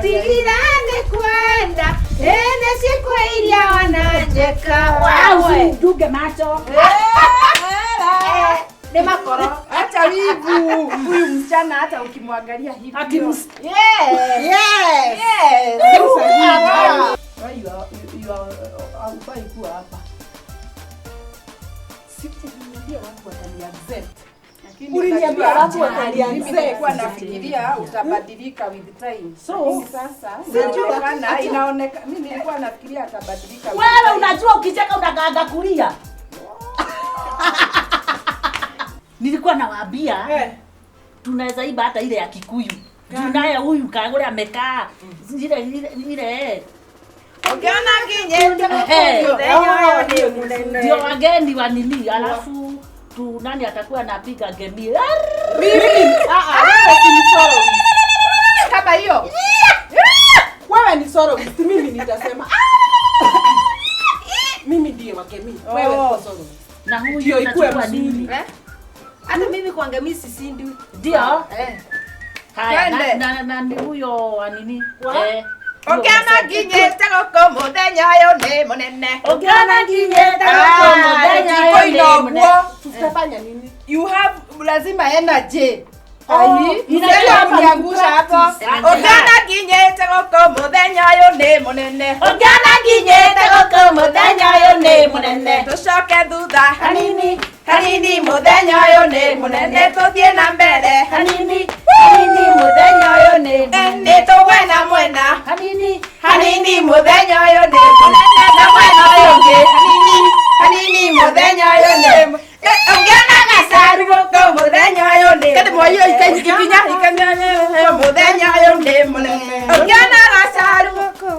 Tirirane kwenda ene siku ilia wanacheka. Wow, duge macho. Ni makoro. Acha wivu. Huyu msichana hata ukimwangalia hivi. Ati Yes. Yes. You are kuwa hapa. Sikuniambia watu wataniaccept. Uliniambia watu wataniaccept. Nilikuwa nafikiria utabadilika with time. So sasa sasa inaonekana mimi nilikuwa nafikiria atabadilika. Wewe unajua ukicheka utagaaga kulia. Nilikuwa nawaambia tunaweza iba hata ile ya Kikuyu. Tunaye huyu Kagure amekaa ile Ukiona kinyete ndio wageni wa nini, alafu tu nani atakuwa anapiga gemi. Mimi kama hiyo. Wewe ni soro, mimi nitasema. Mimi ndiye wagemi. Wewe ni soro. Na huyu anachukua nini? Hata mimi kuangamia sisindi. Ndio? Haya, na huyo wa nini? Ukiona kinyete goko muthenya uyu ni munene. Ukiona kinyete goko muthenya uyu ni munene. Tutafanya nini? You have lazima energy. Inaenda kuangusha hapo. Ukiona kinyete goko muthenya uyu ni munene. Ukiona kinyete goko muthenya uyu ni munene. Tucoke thutha hanini muthenya uyu ni munene. Tuthie na mbere hanini muthenya uyu ni munene. Nitugwena mwena hanini muthenya uyu ni munene. Na mwena uyu ungi hanini muthenya uyu ni munene. Ungiona gacaru goko muthenya uyu ni kati moyo ikinya muthenya uyu ni munene. Ungiona gacaru goko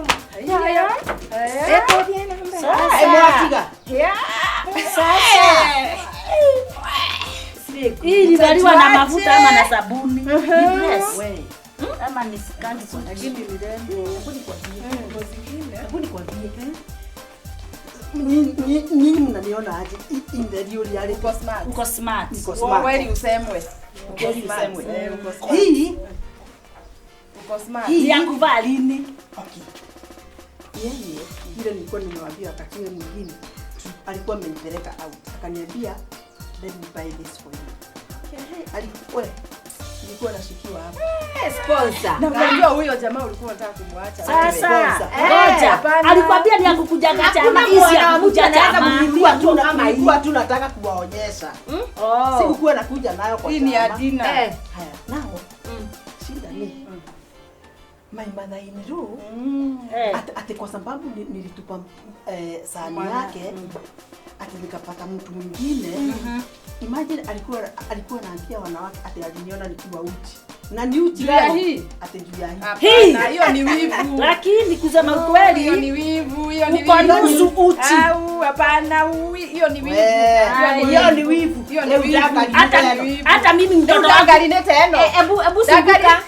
Hii valiwa na mafuta ama na sabuni. Wewe. Ama ni skandi so lakini ni rembo. Sabuni kwa vie. Nyinyi mnaniona aje? In the real reality. Uko smart. Kweli usemwe. Hii uko smart. Hii ya kuvaa lini? Okay. Yeye ile nilikuwa nimewaambia wakati mwingine alikuwa amenipeleka out. Akaniambia let me buy this for you. Nilikuwa nashikiwa hapa. Sponsor. Na unajua huyo jamaa ulikuwa unataka kumwacha. Sasa ngoja. Alikwambia ni akukuja chama hizi akukuja chama. Nilikuwa tu nataka kuwaonyesha. Sikuwa nakuja nayo kwa hii ni adina. Haya. Nao. Shida ni my mother in law ate kwa sababu nilitupa sahani yake ati nikapata mtu mwingine. Imagine alikuwa anaambia wanawake ati aliniona nikiwa uchi. Na ni uchi leo ati juu ya hii. Na hiyo ni wivu. Lakini kusema ukweli hiyo ni wivu, hiyo ni wivu. Uko nusu uchi. Au hapana, hiyo ni wivu. Hiyo ni wivu. Hiyo ni wivu. Hata mimi mtoto wangu galine teno. Hebu sibuka.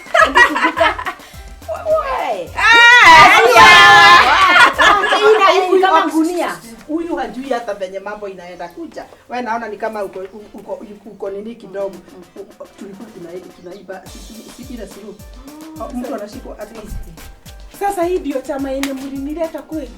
Ina kama gunia. Huyu hajui hata venye mambo inaenda kuja. Wewe naona ni kama uko nini kidogo. Tulikuwa tunaiba ile siru. Mtu anashikwa at least. Sasa hii ndio chama yenye mlinileta kweli.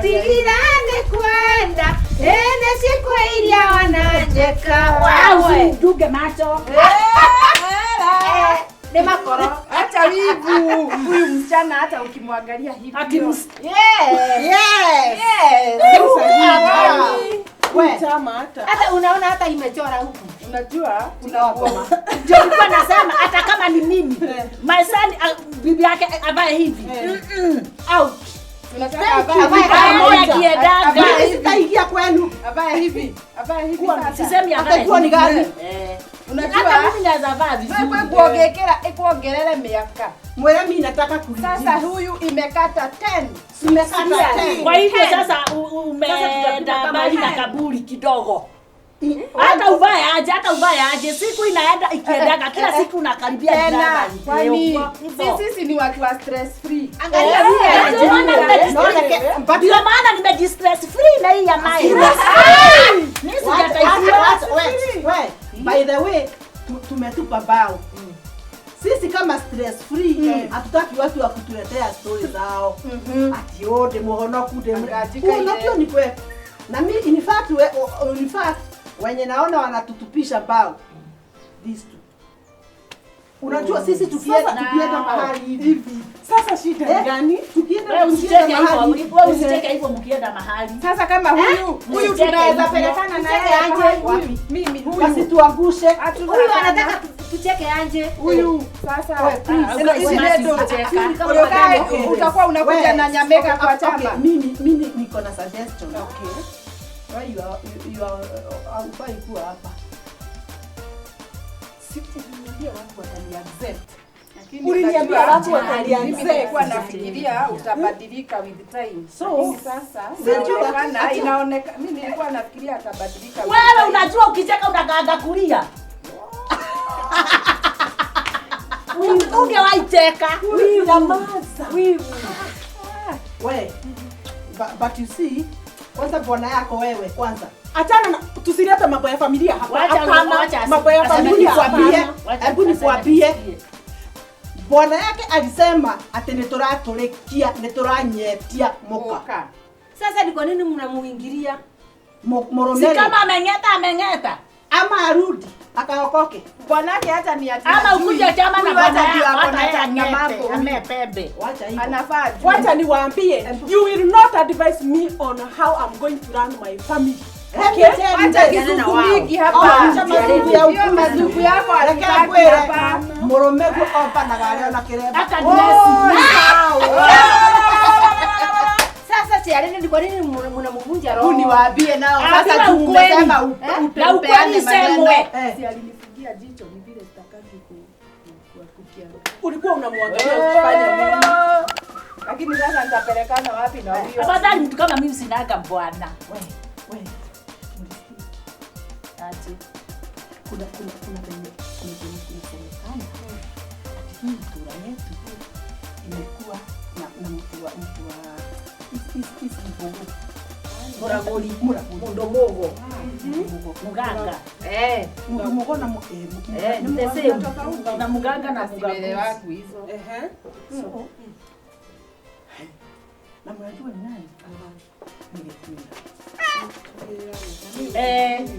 Tirirane kwenda ene siku ilia wanacheka. Wow, duge macho. Ni makoro. Acha wivu. Huyu msichana hata ukimwangalia hivi. Ati Wewe chama hata unaona hata imechora huku. Unajua unaoma. Ndio nilikuwa nasema hata kama ni mimi. My son bibi yake avae hivi. Out. Tunataka avae sitaingia kwenu. Avae hivi. Sisemi atakuwa ni gani? Unajua hata mimi naweza vaa vizuri. Wewe kuongelea miaka. Mwera mimi nataka kulipa. Sasa huyu imekata 10. Imekata 10. Kwa hivyo sasa umeenda mbali na kaburi kidogo. Hata uvae aje siku inaenda ikiendaga kila siku unakaribia tena. Kwani sisi ni watu wa stress free. Angalia ndio maana nimeji stress free na hii ya mai. Mimi wewe by the way tumetupa bao. Sisi kama stress free hatutaki watu wa kutuletea stories zao. Ati ode muhonoku unajua ni kwe. Na mimi in fact wenye naona wanatutupisha bao. These two. Unajua sisi tukienda mahali hivi. Sasa shida gani? Tukienda mahali wewe usiteke hivyo mkienda mahali. Sasa kama huyu tunaweza pelekana naye anje. Mimi basi tuangushe. Huyu anataka tucheke anje. Huyu sasa utakuwa unakuja na nyameka kwa chama. Mimi niko na suggestion. Okay. Why you are kuwa hapa. Sikuambia watu watani accept. Uliniambia watu watani accept. Nilikuwa nafikiria utabadilika with time. So sasa inaonekana mimi nilikuwa nafikiria atabadilika. Wewe unajua ukicheka unagaaga kulia. Ungewaicheka. Wewe but you see kwanza bwana yako wewe kwanza. Achana na tusilete mambo ya familia hapa. Hapana. Mambo ya familia kwambie. Hebu nikwambie. Bwana yake alisema ati nitoranyetia moka. Sasa ni kwa nini mnamuingilia? Moromele. Si kama amengeta. Ama arudi akaokoke. Bwana yake hata ni ati. Ama ukuje chama na bwana yako na mambo amepembe. Wacha hiyo. Anafaa. Wacha niwaambie, you will not advise me on how I'm going to run my family. Okay, wacha kizungumiki hapa. Hiyo mazuku yako alikaki hapa. Moromego hapa na gari na kireba. Hata dress. Sasa tiareni ni kwa nini mnamvunja roho? Niwaambie nao. Sasa tumesema na ukweli semwe. Si alinifikia jicho ni vile sitakaji kukia. Ulikuwa unamwangalia ukifanya nini? Lakini sasa nitapelekana wapi na huyo? Afadhali mtu kama mimi sinaga bwana. Wewe. Ati kuna penye kunasemekana hii mtura yetu imekuwa na mtu wa isi Muragori mundomogo muganga mugo na na muganga na muganga wako hizo so na mnajua ni nani?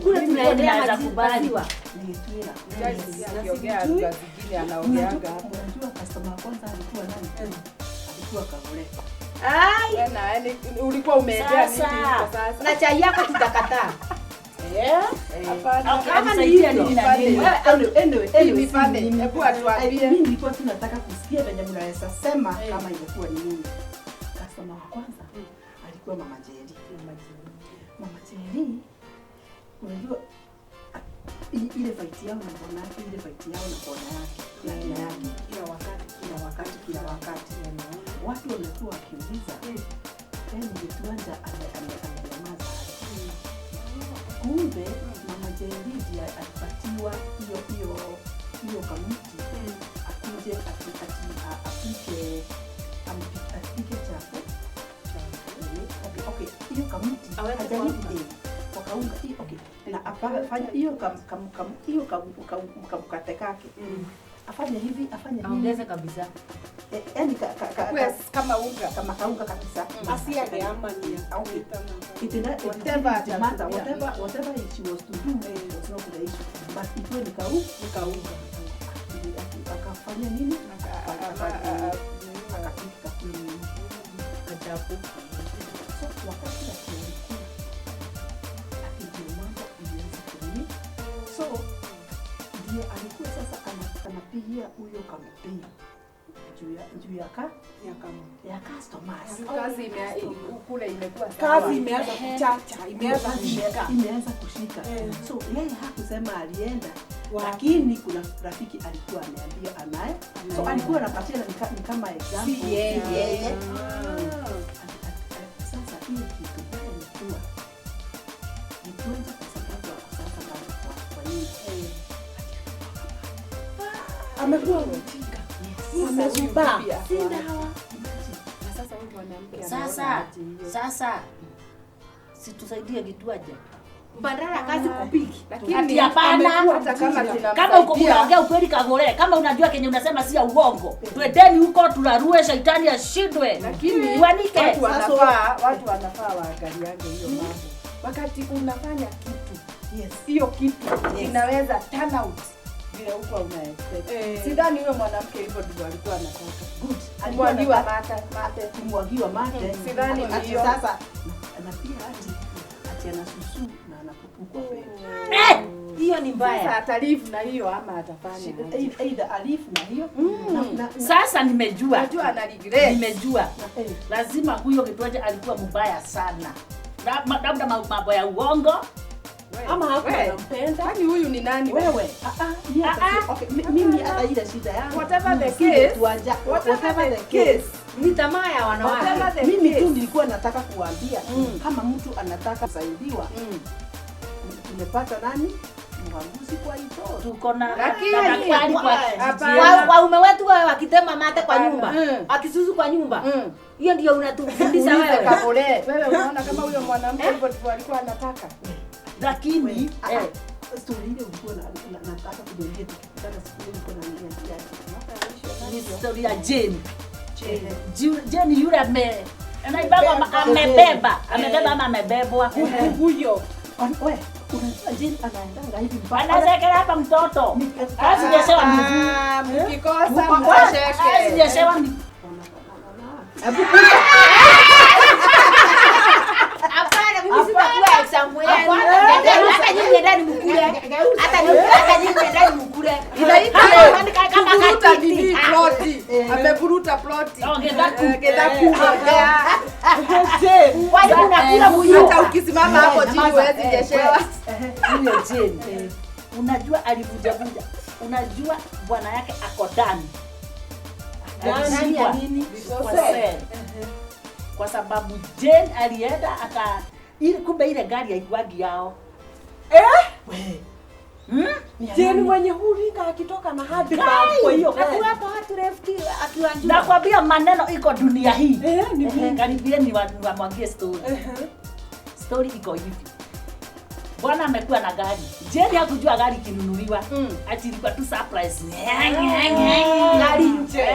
kule tunaendelea za kubaliwa. Nigetwira. Akiongea lugha zingine anaongeanga hapo. Unajua customer kwanza alikuwa nani? Alikuwa Kagure. Ulikuwa umeendea nini sasa? Na chai yako tutakataa. Hapana. Kama ni hiyo anyway, hebu atuambie. Mimi nilikuwa tunataka kusikia venye mnaweza sema kama ingekuwa ni nini. Customer wa kwanza alikuwa Mama Jerry. Mama Jerry, unajua ile fight yao na bwana yake, ile fight yao na bwana yake, kila wakati. Watu wamekuwa wakiuliza, ningetuanja amenyamaza. Kumbe Mama Jerry alipatiwa hiyo kamiti akuje apike chapo. Okay, hiyo kamiti hajaribu wakaunga hiyo na afanye hiyo kamkate kake. Afanye hivi ongeze kabisa. Yaani kama unga kabisa. Asiage ama ni okay. Whatever she was to do was not the issue. But it was nikauka. Akafanya nini? Akapika kachapo. So wakati so ndio alikuwa sasa anapigia huyo kampeni juu ya customers. Kazi kule imekuwa kazi imeanza kuchacha, imeanza kushika. So yeye hakusema alienda, lakini kuna rafiki alikuwa ameambia anaye. So alikuwa anapatia ni kama example. Sasa hiyo kitu ilikuwa ni kwanza kwa sababu amekuwa mjinga. Amezuba. Sasa situsaidie kituaje? Badala kazi kupiki. Lakini hapana, kama uko unaongea ukweli Kagure, kama unajua kenye unasema si ya uongo. Twendeni huko tularue shetani ashindwe. Lakini wanike. Watu wanafaa waangaliange hiyo mambo. Wakati unafanya kitu, hiyo kitu inaweza turn out vile uko unaexpect. Sidhani huyo mwanamke hivyo ndivyo alikuwa anataka. Good. Kumwagiwa mate. Kumwagiwa mate. Sidhani hiyo. Sasa anapiga ati anasusu na anapupukwa pembe. Hiyo ni mbaya. Sasa atalifu na hiyo ama atafanya. Either alifu na hiyo. Sasa nimejua. Najua ana regret. Nimejua. Lazima huyo kituaje alikuwa mbaya sana. Labda mambo ya uongo. Ama hakuwa anampenda. Kwani huyu ni nani? Wewe. Okay, mimi hata ile shida yangu. Whatever the case. Whatever the case. Ni tamaa ya wanawake. Mimi tu nilikuwa nataka kuambia kama mtu anataka kusaidiwa. Tumepata nani? Mwanguzi kwa hito. Tuko na daktari kwa waume wetu wao wakitema mate kwa nyumba. Akisuzu kwa nyumba. Hiyo ndio unatufundisha wewe. Kagure. Wewe unaona kama huyo mwanamke hivyo ndivyo alikuwa anataka. Lakini story ile ulikuwa nataka kudondia tukikutana siku ile ulikuwa unaniambia ni story ya Jane. Jane yule amebeba ama amebebwa huyo. Wewe unajua Jane anaendanga hivi mpaka anazekea hapa mtoto. Asijasema miguu. Mkikosa mtasheke. Asijasema mimi sitakuwa example yenu. Hata nyinyi ndani mkule. Hata nyinyi ndani mkule. Inaitwa kama kati ploti. Ameburuta ploti. Gecaru. Why unakula huyo? Hata ukisimama hapo chini huwezi jeshewa. Huyo Jane. Unajua alivuja. Unajua bwana yake ako ndani. Ndani ya nini? Kwa sababu Jane alienda kumbe ile gari haikuagi yao. Jane mwenye huringa akitoka na hadi bag kwa hiyo gari. Hapo watu refti akiwanjua. Nakwambia maneno iko dunia hii. Karibieni wamwagie story. Story iko hivi. Bwana amekuwa na gari. Jane hakujua gari kinunuliwa. Ati ilikuwa tu surprise. Gari nje.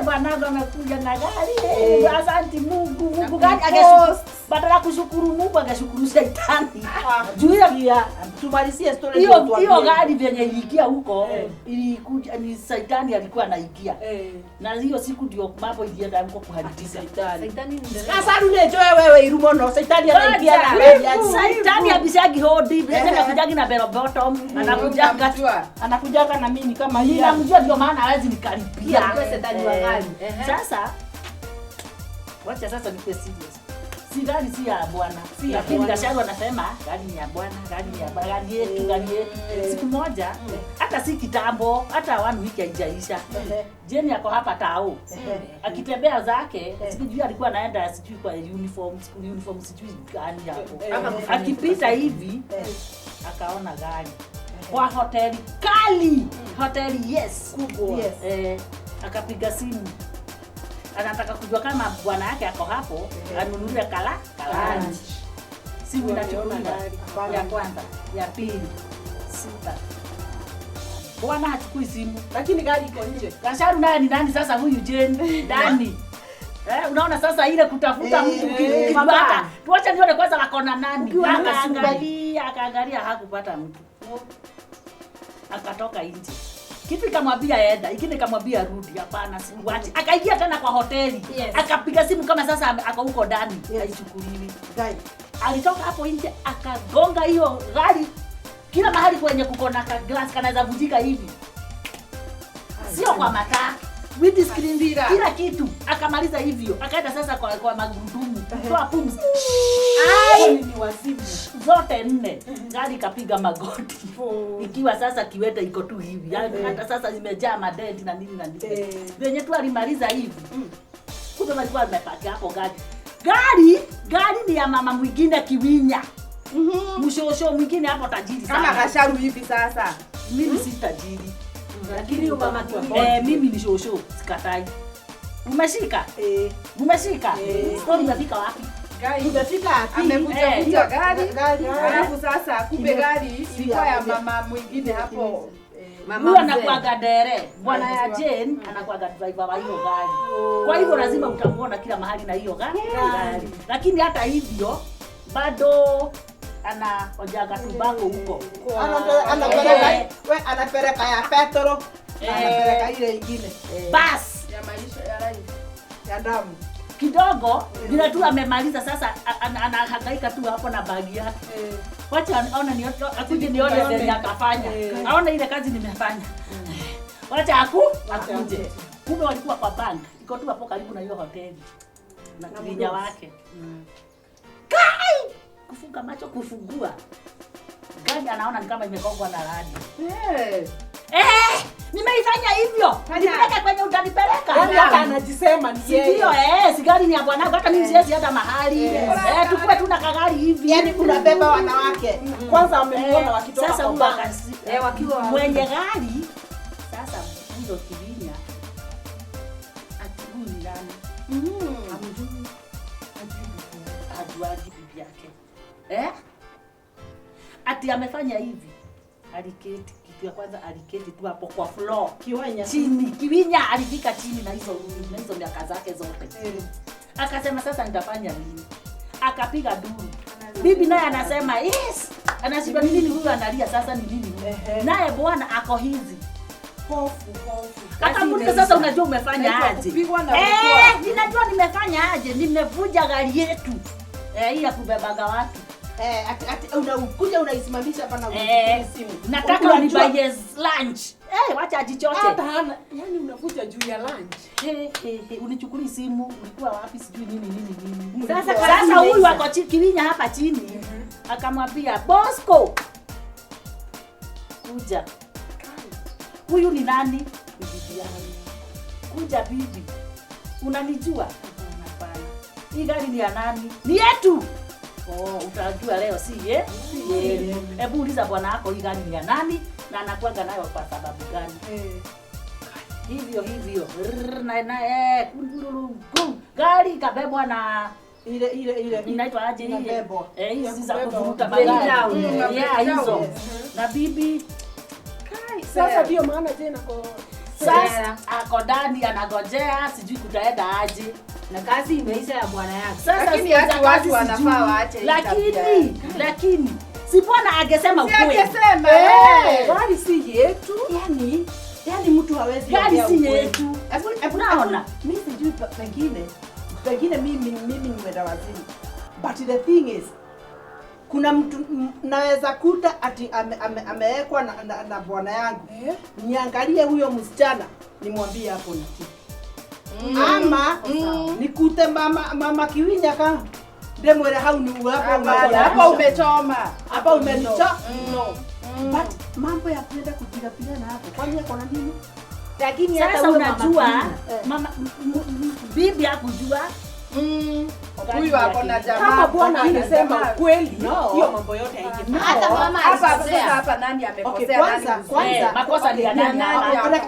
Bwana amekuja na gari. Asante Mungu gani angeshukuru. Badala kushukuru Mungu angeshukuru shetani. Juu ya tumalizie story hiyo gari venye iliingia huko ilikuja ni shetani alikuwa anaingia. Na hiyo siku ndio mambo ilienda huko kuhadithia shetani. Shetani ni sasa unejoe wewe irumono shetani anaingia na gari. Shetani abishagi hodi, bila kujagi na bell bottom, anakujaga na mimi kama hii. Ninamjua ndio maana hawezi nikaribia. Shetani wa gari. Sasa wacha sasa nipe serious. Si gari si ya bwana. Lakini Gacaru anasema gari ni ya bwana, gari yetu. Siku moja hata si kitambo, hata 1 wiki haijaisha. Jane yako hapa tao. Akitembea zake, sijui alikuwa anaenda sijui kwa uniform sijui gani hapo. Akipita hivi akaona gari. Kwa hoteli kali. Hoteli kubwa. Akapiga simu. Anataka kujua kama bwana yake ako hapo, anunulie lunch. Simu inachukuliwa ya kwanza, ya pili, sita. Bwana hachukui simu, lakini gari iko nje. Gacaru naye ni nani sasa huyu Jane? Ndani. Unaona sasa ile kutafuta mtu kibaka. Tuache nione kwanza akona nani. Akaangalia hakupata mtu. Akatoka nje. Kitu ikamwambia enda, ingine ikamwambia rudi, hapana simuache. Akaingia tena kwa hoteli. Akapiga simu kama sasa ako huko ndani, haichukuliwi. Alitoka hapo nje akagonga hiyo gari kila mahali kwenye kuko na glass kanaweza vujika hivi. Sio kwa mataa. Windscreen kila kitu. Akamaliza hivyo. Akaenda sasa kwa magurudumu. Toa pumzi. Ni wazimu. Zote 4. Gari kapiga magoti. Ikiwa sasa kiwete iko tu hivi. Hata sasa imejaa madenti na nini. Venye tu alimaliza hivi. Kumbe walikuwa wamepaki hapo gari. Gari ni ya mama mwingine Kiwinya. Mshosho mwingine hapo tajiri sana. Kama Gacaru hivi sasa. Mimi si tajiri. Lakini mama tu. Mimi ni shosho, sikatai. Umeshika? Umeshika? Story imefika wapi? Umefika wapi? Amekuja gari. Alafu sasa kumbe gari ilikuwa ya mama mwingine hapo. Mama anakuaga dere. Bwana ya Jane anakuaga driver wa hiyo gari. Kwa hivyo lazima utamuona kila mahali na hiyo gari. Lakini hata hivyo bado ana ojaga tubako huko. Anapeleka ya petro. Anapeleka ile nyingine. Bas Ya maisha ya rai. Ya damu. Kidogo bila tu amemaliza sasa anahangaika tu hapo na bagi yake. Wacha aona akuje nione vile akafanya. Aona ile kazi nimefanya. Wacha akuje. Kumbe walikuwa kwa bank. Iko tu hapo karibu na hiyo hoteli. Na kivinya wake. Kai! Kufunga macho kufungua. Gari anaona ni kama imekongwa na radi. Nimeifanya hivyo. Nipeleke kwenye utanipeleka. Hata anajisema ni yeye. Ndio sigari ni ya bwana, hata mimi siwezi hata mahali. Tukue tuna kagari hivi. Yaani kuna beba wanawake. Kwanza wameniona wakitoka sasa kwa wakiwa mwenye gari. Sasa ndio kivinya. Atujui ndani. Hamjui. Ajuaji bibi yake. Ati amefanya hivi. Aliketi kitu ya kwanza aliketi tu hapo kwa floor. Kiwanya chini. Kivinya alifika chini na hizo miaka zake zote. Akasema sasa nitafanya nini? Akapiga duru. Bibi naye anasema yes. Anashindwa nini huyu analia sasa ni nini? Naye bwana ako hizi. Hofu. Akamwambia sasa unajua umefanya aje? Ninajua nimefanya aje? Nimevuja gari yetu. Hii ya kubebaga watu. Unakuja unaisimamisha hapa na simu. Nataka unibaye lunch. Wacha ajichote. Hata hana, yani unakuja juu ya lunch. Unichukuli simu, ulikuwa wapi sijui nini. Sasa huyu wako kivinya hapa chini. Akamwambia, "Bosco. Kuja." Huyu ni nani? Bibi yangu. Kuja bibi. Unanijua? Hapana. Hii gari ni ya nani? Ni yetu. Utajua leo si hebu uliza bwana wako hii gari ni ya nani na anakuanga nayo kwa sababu gani? Hivyo gari kabebwa na ile inaitwa aje ile? Hizi za kuvuta magari. Hizo. Na bibi sasa ndio maana tena kwa sasa ako ndani anagojea sijui kutaenda aje. Na kazi imeisha ya bwana yake. Sasa lakini watu wanafaa waache. Lakini si bwana angesema ukweli. Angesema gari si yetu. Yani mtu hawezi gari si yetu. Unaona? Mimi sijui pengine mimi nimeenda wazimu. But the thing is kuna mtu naweza kuta ati amewekwa na bwana yangu. Niangalie huyo msichana nimwambie hapo ni kitu. Ama nikute mama kiwinya kama ndemwele hau ni hapa umechoma. Hapa umenichoma. But mambo ya kwenda kupigana hapo. Kwani yako na nini? Lakini hata unajua mama bibi hakujua. Huyu ako na jamaa. Kama bwana anasema ukweli, hiyo mambo yote haingefanya. Hata mama hapa nani amekosea nani? Kwanza makosa ni ya nani hapa?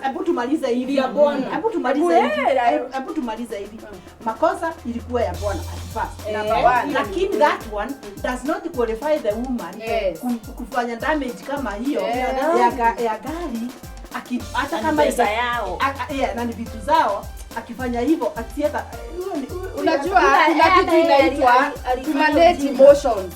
Hebu tumalize hivi ya bwana. Hebu tumalize hivi. Makosa ilikuwa ya bwana at first. Lakini that one does not qualify the woman kufanya damage kama hiyo ya gari hata kama pesa yao. Na ni vitu zao. Akifanya hivyo atieta unajua kuna kitu inaitwa manage emotions.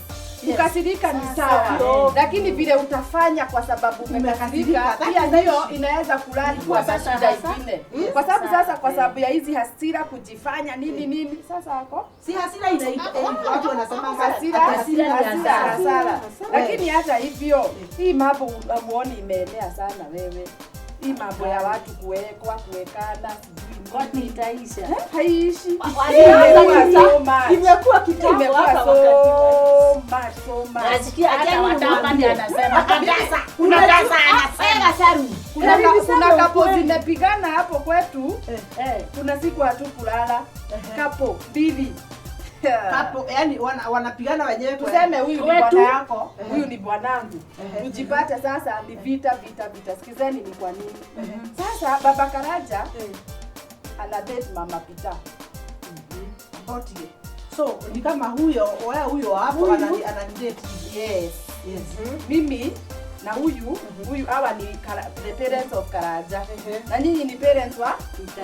Ukasirika ni sawa, lakini vile utafanya kwa sababu umekasirika pia hiyo inaweza kulali kwa shida nyingine. Kwa sababu sasa kwa sababu ya hizi hasira kujifanya nini sasa wako si hasira inaitwa watu wanasema hasira. Lakini hata hivyo hii mambo unamuoni imeenea sana wewe. Hii mambo ya watu kuwekana kwani itaisha? Haiishi. Imekuwa kitambo hapa wakati soma. Nasikia hata watapa ndio anasema kabisa. Unataka anasema saru. Kuna kapo zinapigana hapo kwetu. Kuna siku hatukulala. Kapo mbili. Hapo yani wanapigana wenyewe. Tuseme huyu ni bwana yako, huyu ni bwanangu. Ujipate sasa ni vita. Sikizeni ni kwa nini. Sasa baba Karaja ana date mama Pita. Otie. So ni kama huyo hapo anadate. Yes. Mimi na huyu hawa ni the parents of Karaja. Na nyinyi ni parents wa Pita.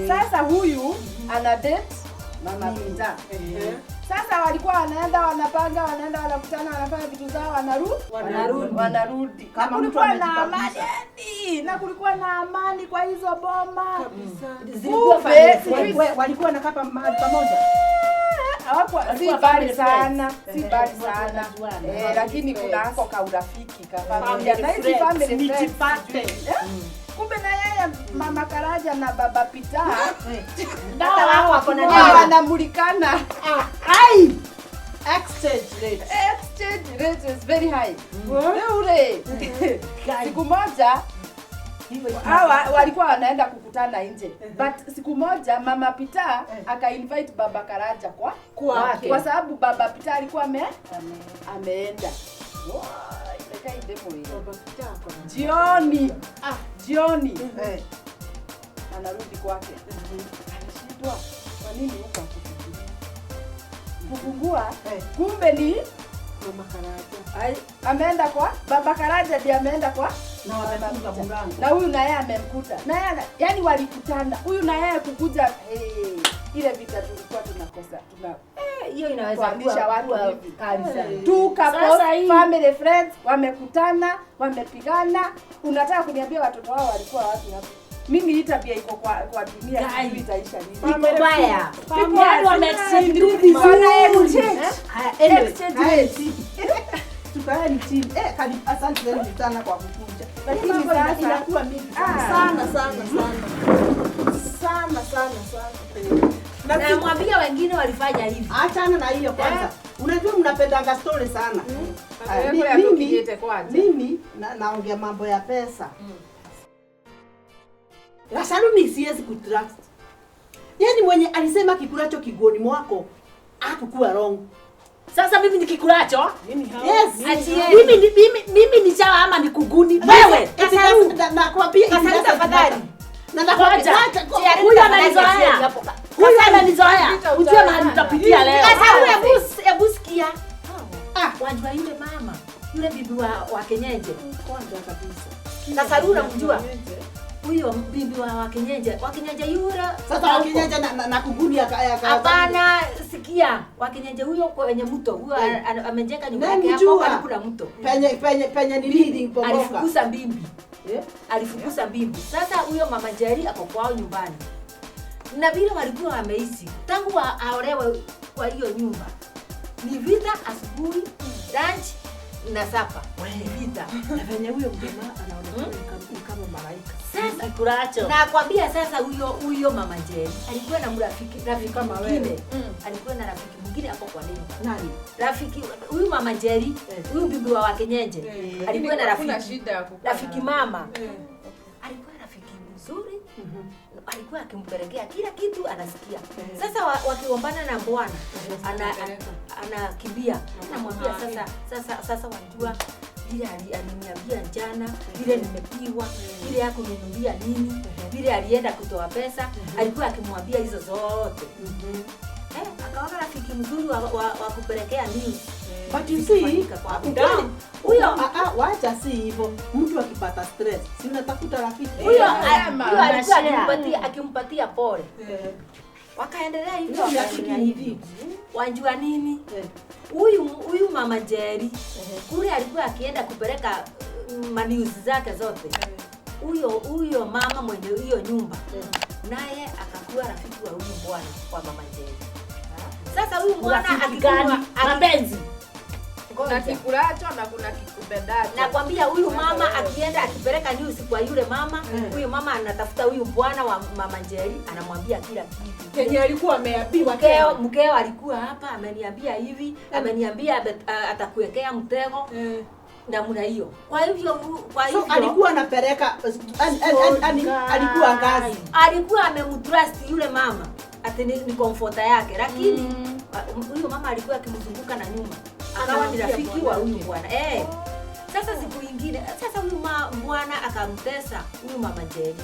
Sasa huyu ana date mama Pita. Sasa walikuwa wanaenda wanapanga, wanaenda wanakutana, wanafanya vitu zao, wanarudi. Kama mtu amejipanga. Na kulikuwa na amani kwa hizo boma. Kabisa. Walikuwa nakapa mahali pamoja. Si bali sana. Lakini kuna hako ka urafiki ka familia. Na hizi family friends. Kumbe na yeye mama Karaja na baba Pita Hata wao wako na wanamulikana. Exchange rate is very high. Siku moja hawa walikuwa wanaenda kukutana nje. But siku moja mama Pita aka-invite baba Karaja kwa sababu baba Pita alikuwa ameenda. Jioni. Anarudi kwake. Anashindwa. Kwa nini huko akufikiria? Kufungua kumbe ni mama Karaja. Ameenda kwa baba Karaja, ndiye ameenda kwa na wamefunga mlango. Na huyu na yeye amemkuta. Na yeye yani walikutana. Huyu na yeye kukuja ile vita tulikuwa tunakosa. Hiyo inaweza kuwa watu kali sana. Tu couple family friends wamekutana, wamepigana. Unataka kuniambia watoto wao walikuwa wapi hapo? Mimi hii tabia iko kwa dunia hivi itaisha nini? Iko baya. People wamexchange. Tukaeni chini. Asante sana kwa kukuja. Lakini sasa inakuwa mingi sana. Na mwambia wengine walifanya hivi. Achana na hiyo kwanza. Unajua mnapendanga story sana. Mimi naongea mambo ya pesa. Saluni siwezi kutrust. Yaani mwenye alisema kikulacho kigoni mwako hakukuwa wrong. Sasa mimi nikikulacho? Yes. Mimi ni chawa ama ni kuguni? Wewe. Nakwambia tafadhali. Na nakwambia huyu ananizoea. Ujue mahali tutapitia leo. Sasa hebu sikia. Wajua yule mama, yule bibi wa Kenyeje. Kwanza kabisa. Sasa yule unamjua? Huyo bibi wa Kenyeje yule. Sasa wa Kenyeje na kuguni hapana, sikia. Wa Kenyeje huyo kwenye mto, huyo amejenga nyumba yake hapo karibu na mto. Penye ni leading pomoka. Alifukuza bibi. Alifukuza bibi. Sasa huyo mama Jerry ako kwao nyumbani. Na vile walikuwa wameishi tangu aolewe kwa hiyo nyumba. Ni vita asubuhi, lunch na sapa. Ni vita. Na venye huyo mjamaa anaonekana kama malaika. Sasa kuracho. Na kwambia sasa huyo mama Jerry alikuwa na rafiki kama wewe. Alikuwa na rafiki mwingine hapo kwa nini? Nani? Rafiki huyu mama Jerry, huyu bibi wa Kenyeje. Alikuwa na rafiki mama. Alikuwa rafiki mzuri. Alikuwa akimpelekea kila kitu anasikia. Sasa wakigombana na bwana anakimbia. Anamwambia sasa wanajua vile aliniambia jana, vile nimepigwa, vile yako ninunulia nini, vile alienda kutoa pesa, alikuwa akimwambia hizo zote. Akaona rafiki mzuri wa kupelekea news. But you see, huyo wacha si hivyo. Mtu akipata stress, si unatafuta rafiki. Huyo alikuwa akimpatia pole. Wakaendelea hivyo rafiki hivi. Wanjua nini? Huyu mama Jerry kule alikuwa akienda kupeleka news zake zote. Huyo mama mwenye hiyo nyumba naye akakuwa rafiki wa huyu bwana kwa mama Jerry. Sasa huyu bwana akigani mapenzi. Kuna kikulacho na kuna kikupendacho. Nakwambia huyu mama akienda akipeleka news kwa yule mama, huyu mama anatafuta huyu bwana wa mama Jerry, anamwambia kila kitu. Kenye alikuwa ameambiwa mkeo alikuwa hapa ameniambia hivi, ameniambia atakuwekea mtego. Namna hiyo. Kwa hivyo alikuwa anapeleka alikuwa ngazi. Alikuwa amemtrust yule mama ati ni comforter yake, lakini huyo mama alikuwa akimzunguka na nyuma. Akawa ni rafiki wa huyu bwana. Sasa siku nyingine, sasa huyu bwana akamtesa huyu mama Jeni.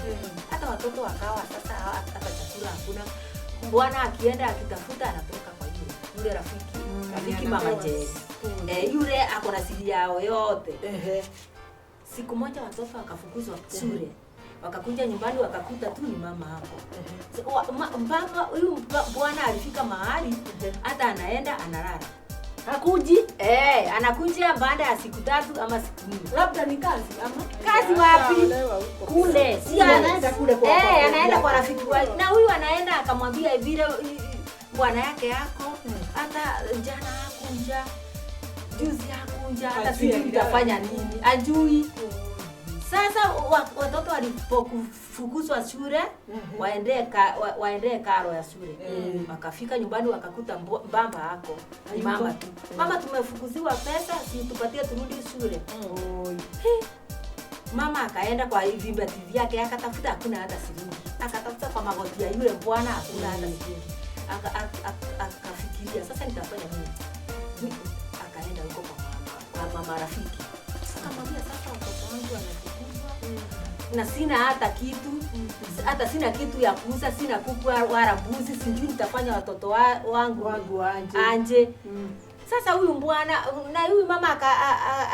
Hata watoto wakawa sasa hata chakula hakuna. Bwana akienda akitafuta anapeleka kwa yule rafiki mama Jeni. Yule ako na siri yao yote. Siku moja watoto wakafukuzwa shule. Wakakuja nyumbani wakakuta tu ni mama hapo. Mpaka huyu bwana alifika mahali hata anaenda analala. Hakuji? Anakuja baada ya siku 3 ama siku 4. Labda ni kazi ama kazi wapi? Kule. Si anaenda kule kwa anaenda kwa rafiki wake. Na huyu anaenda akamwambia vile bwana yake yako hata jana hakunja. Juzi hakunja hata sijui nitafanya nini. Ajui. Sasa watoto walipofukuzwa shule waendee karo ya shule. Wakafika nyumbani wakakuta mbamba hako. Mama tu. Mama tumefukuziwa pesa, si tupatie turudi shule. Mama akaenda kwa vimbati vyake akatafuta hakuna hata shilingi. Akatafuta kwa magoti ya yule bwana hakuna hata shilingi. Akafikiria sasa nitafanya nini? Akaenda huko kwa mama rafiki. Akamwambia sasa mtoto wangu amefukuzwa na sina hata kitu, hata sina kitu ya kuuza, sina kuku wala mbuzi, sijui nitafanya watoto wangu anje. Sasa huyu bwana na huyu mama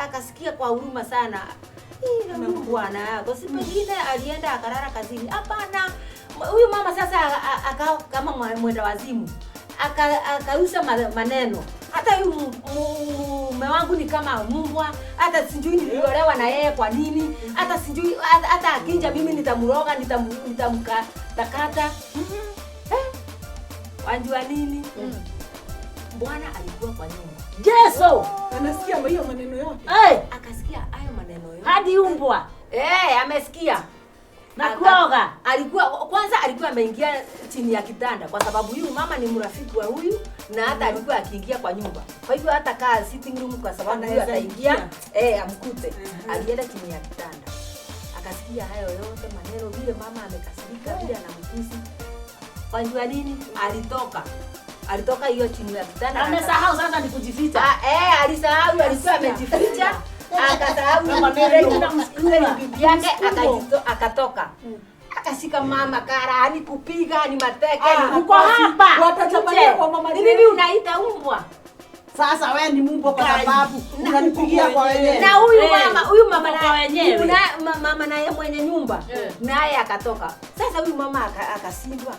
akasikia kwa huruma sana. Huyu bwana yako si pengine alienda akarara kazini. Hapana. Huyu mama sasa kama mwenda wazimu. Akauza maneno. Hata mume wangu ni kama mbwa, hata sijui niliolewa na yeye kwa nini, hata sijui hata akinja mimi nitamroga, nitamkata. Wajua nini? Bwana alikuwa kwa nyumba. Yeso! Anasikia hiyo maneno yote. Akasikia hayo maneno yote. Hadi umbwa. Amesikia. Na kuoga. Alikuwa ameingia chini ya kitanda kwa sababu huyu mama ni mrafiki wa huyu na hata alikuwa akiingia kwa nyumba. Kwa hivyo hata kaa sitting room kwa sababu huyu ataingia amkute. Alienda chini ya kitanda. Akasikia hayo yote maneno vile mama amekasirika vile anamkusi. Wajua nini? Alitoka hiyo chini ya kitanda. Amesahau sasa ni kujificha. Alisahau alikuwa amejificha. Akasahau maneno bibi yake akatoka. Akashika mama kara ni kupiga ni mateke ni uko hapa. Watachapania kwa mama. Ni mimi unaita umbwa. Sasa wewe ni mbwa kwa sababu unanipigia kwa wenyewe. Na huyu mama na wenyewe. Mama naye mwenye nyumba. Naye akatoka. Sasa huyu mama akasindwa.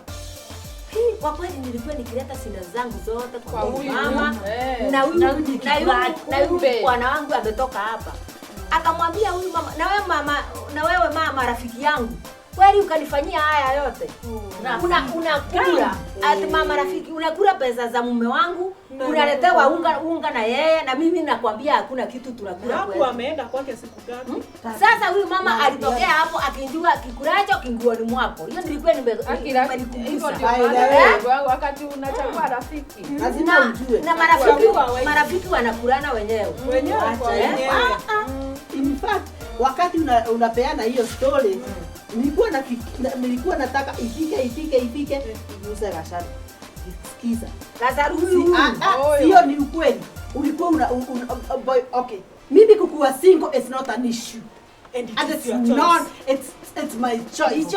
Kwa kweli nilikuwa nikileta sinda zangu zote kwa huyu mama na huyu bwana wangu ametoka hapa. Akamwambia huyu mama na wewe mama rafiki yangu. Kweli ukanifanyia haya yote. Unakula ati mama rafiki unakula pesa za mume wangu, unaletewa unga na yeye na mimi nakwambia hakuna kitu tunakula kwetu. Hapo ameenda kwake siku gani? Sasa huyu mama alitokea hapo akinjua kikulacho kinguoni mwako. Hiyo nilikuwa nimekumbuka. Wakati unachagua rafiki. Lazima ujue. Na marafiki wanakulana wenyewe. In fact, wakati unapeana hiyo story, nilikuwa nataka ifike iguse Gacaru. Sikiza. Gacaru sio ni ukweli. Ulikuwa okay. Mimi kukuwa single is not an issue. And it's not it's my choice.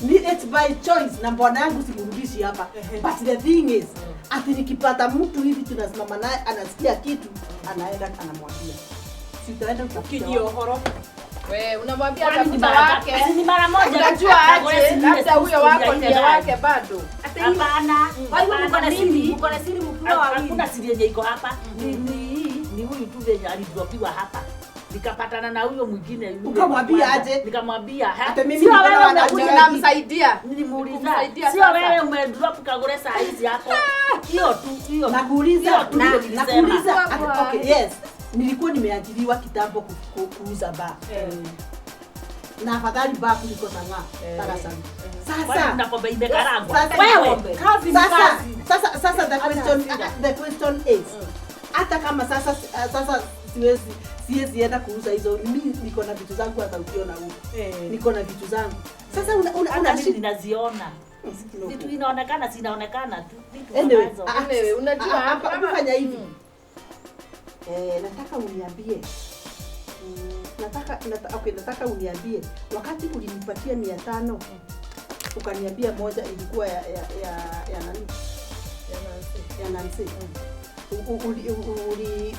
It's my choice. Na mbona yangu sikurudishi hapa. But the thing is, ati nikipata mtu hivi tunasimama naye anasikia kitu, anaenda anamwambia. Sitaenda ukijio horo. Wewe unamwambia tafuta wake. Ni mara moja unajua aje labda huyo wako ndiye wake bado. Hapana. Kwa hiyo mko na siri mkubwa wawili. Hakuna siri yenye iko hapa. Ni huyu tu venye alidropiwa hapa. Nikapatana na huyo mwingine yule. Ukamwambia aje? Nikamwambia hata mimi namsaidia. Nilimuuliza. Sio wewe umedrop Kagure saa hizi hapo. Hiyo tu. Nakuuliza. Okay, yes. Nilikuwa nimeajiriwa kitambo kuuza bar. Na afadhali bar kuliko sanga sana. Sasa napombe imekarangwa. Wewe sasa the question is hata kama sasa siwezi enda kuuza hizo. Mimi niko na vitu zangu hata ukiona huko. Niko na vitu zangu. Sasa una ninaziona. Vitu inaonekana zinaonekana tu. Vitu Anyway, wanazo. Anyway, unajua hapa kama- fanya hivi. Nataka uniambie. Nataka uniambie wakati ulinipatia 500 ukaniambia moja ilikuwa ya nani? Ya Nancy.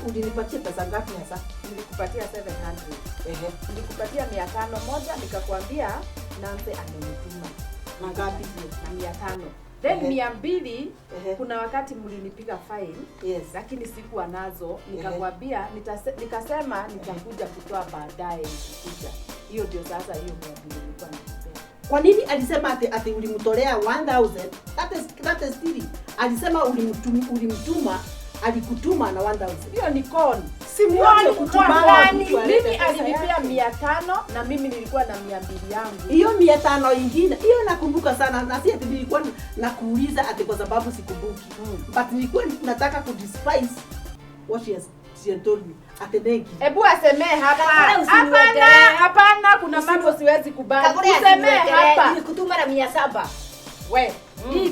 Ulinipatia pesa ngapi hasa? Nilikupatia 700. Nilikupatia 500 moja nikakwambia Nancy amenituma. Na ngapi hiyo? 500. Then 200 kuna wakati mlinipiga fine. Yes. Lakini sikuwa nazo nikakwambia nikasema nitakuja kutoa baadaye nikikuja. Hiyo ndio sasa hiyo 200 nilikuwa nakupea. Kwa nini alisema ati ulimtolea 1000? That is silly. Alisema ulimtuma alikutuma na 1000. Hiyo ni con. Simuone kutumana. Mimi alinipea 500 na mimi nilikuwa na 200 yangu. Hiyo 500 ingine, hiyo nakumbuka sana na si ati nilikuwa nakuuliza ati kwa sababu sikumbuki. But nilikuwa nataka ku despise what she told me. Atenegi. Hebu asemee hapa. Hapana, kuna mambo siwezi kubali. Usemee hapa. Nilikutuma na 700. We. Hii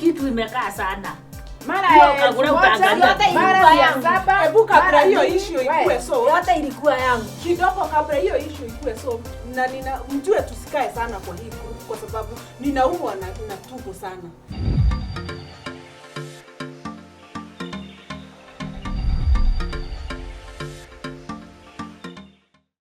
kitu imekaa sana. Mara KAGURE utaangalia. Mara ya 7. Hebu kabla hiyo issue ikue so. Yote ilikuwa yangu. Kidogo kabla hiyo issue ikue so na mjue tusikae sana kwa hii group kwa sababu ninaumwa na tumbo sana.